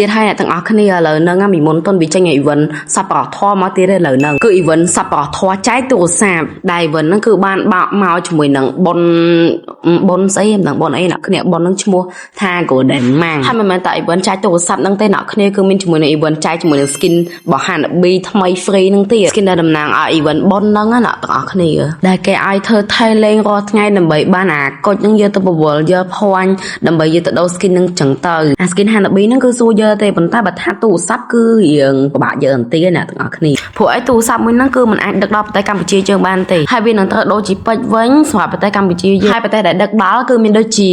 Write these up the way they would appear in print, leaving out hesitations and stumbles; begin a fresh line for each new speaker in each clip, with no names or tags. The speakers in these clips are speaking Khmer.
ទៀតហើយអ្នកទាំងអស់គ្នាឥឡូវហ្នឹងមីមុនតុនវាចេញអីវិនសប្បុរសធម៌មកទៀតឥឡូវហ្នឹងគឺអីវិនសប្បុរសធម៌ចែកទូរស័ព្ទដែលអីវិនហ្នឹងគឺបានបោកមកជាមួយនឹងបុនស្អីមិនដឹងបុនអីអ្នកគ្នាបុនហ្នឹងឈ្មោះថា Golden Mang ហើយមិនមែនតែអីវិនចែកទូរស័ព្ទហ្នឹងទេអ្នកគ្នាគឺមានជាមួយនឹងអីវិនចែកជាមួយនឹង skin របស់ Hanabi ថ្មី free ហ្នឹងទៀត skin ដែលតំណាងឲ្យអីវិនបុនហ្នឹងណាអ្នកទាំងអស់គ្នាដែលគេឲ្យធ្វើថៃលេងរាល់ថ្ងៃដើម្បីបានអាកុចហ្នឹងយកទៅបវល់យកភ័ញដើម្បីយកទៅដូរ skin ហ្នឹងចឹងទៅអា skin Hanabi ហ្នឹងគឺសួរយកទេប៉ុន្តែបើថាទូរស័ព្ទគឺរៀងពិបាកយកអន្ទាអ្នកទាំងអស់គ្នាព្រោះឯទូរស័ព្ទមួយហ្នឹងគឺมันអាចដឹកដល់ប្រទេសកម្ពុជាយើងបានទេហើយវានឹងត្រូវដូរជាពេជ្រវិញសម្រាប់ប្រទេសកម្ពុជាយើងហើយប្រទេសដែលដឹកដល់គឺមានដូចជា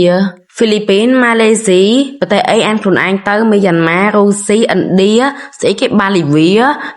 ហ្វីលីពីនម៉ាឡេស៊ីប្រទេសអីអានខ្លួនឯងទៅមីយ៉ាន់ម៉ារុស្ស៊ីឥណ្ឌាស្អីគេបាលីវី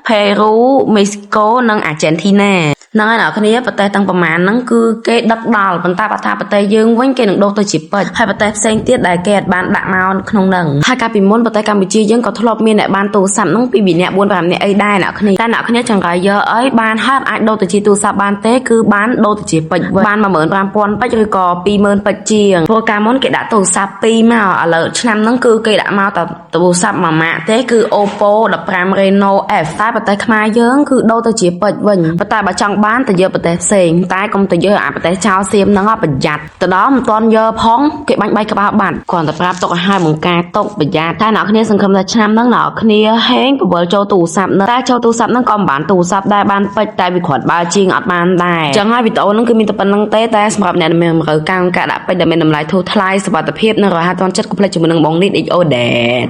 ផេរូមេស៊ីកូនិងអាចេនធីណាហ្នឹងហើយអ្នកគ្នាប្រទេសទាំងប្រមាណហ្នឹងគឺគេដឹកដល់ប៉ុន្តែបើថាប្រទេសយើងវិញគេនឹងដូរទៅជាពេជ្រហើយប្រទេសផ្សេងទៀតដែលគេអាចបានដាក់មកក្នុងហ្នឹងហើយកាលពីមុនប្រទេសកម្ពុជាយើងក៏ធ្លាប់មានអ្នកបានទូរស័ព្ទហ្នឹងពី2នាក់4 5នាក់អីដែរអ្នកគ្នាតែអ្នកគ្នាចង្រៃយកអីបានហើយអាចដូរទៅជាទូរស័ព្ទបានទេគឺបានដូរទៅជាពេជ្របាន 15000 ពេជ្រឬក៏ 20000 ពេជ្រជាងព្រោះកាលមុនគេដាក់ទូរស័ព្ទ2មកឥឡូវឆ្នាំហ្នឹងគឺគេដាក់មកតែទូរស័ព្ទមួយម៉ាកទេគឺ Oppo 15 Reno F តែប្រទេសខ្មែរយើងគឺដូរទៅជាពេជ្រវិញប៉ុន្តែបើចង់បានទៅយកប្រទេសផ្សេងតែកុំទៅយកអាប្រទេសចោលសៀមហ្នឹងប្រយ័ត្នទៅដល់មិនទាន់យកផងគេបាញ់បាយក្បាលបាត់គ្រាន់តែប្រាប់ទុកឲ្យហើយបង្ការទុកប្រយ័ត្នតែអ្នកគ្នាសង្ឃឹមថាឆ្នាំហ្នឹងអ្នកគ្នាហេងបវលចូលទូរស័ព្ទហ្នឹងតែចូលទូរស័ព្ទហ្នឹងក៏មិនបានទូរស័ព្ទដែរបានពេជ្រតែវាគ្រាន់បើជាងអត់បានដែរចឹងហើយវីដេអូហ្នឹងគឺមានតែប៉ុណ្្នឹងទេតែសម្រាប់អ្នកមានតម្រូវការដាក់ពេជ្រដែលមានតម្លៃធូរថ្លៃសុវត្ថិភាពនិងរហ័សទាន់ចិត្តកុំភ្លេចជាមួយនឹងបងនេះ XO Dad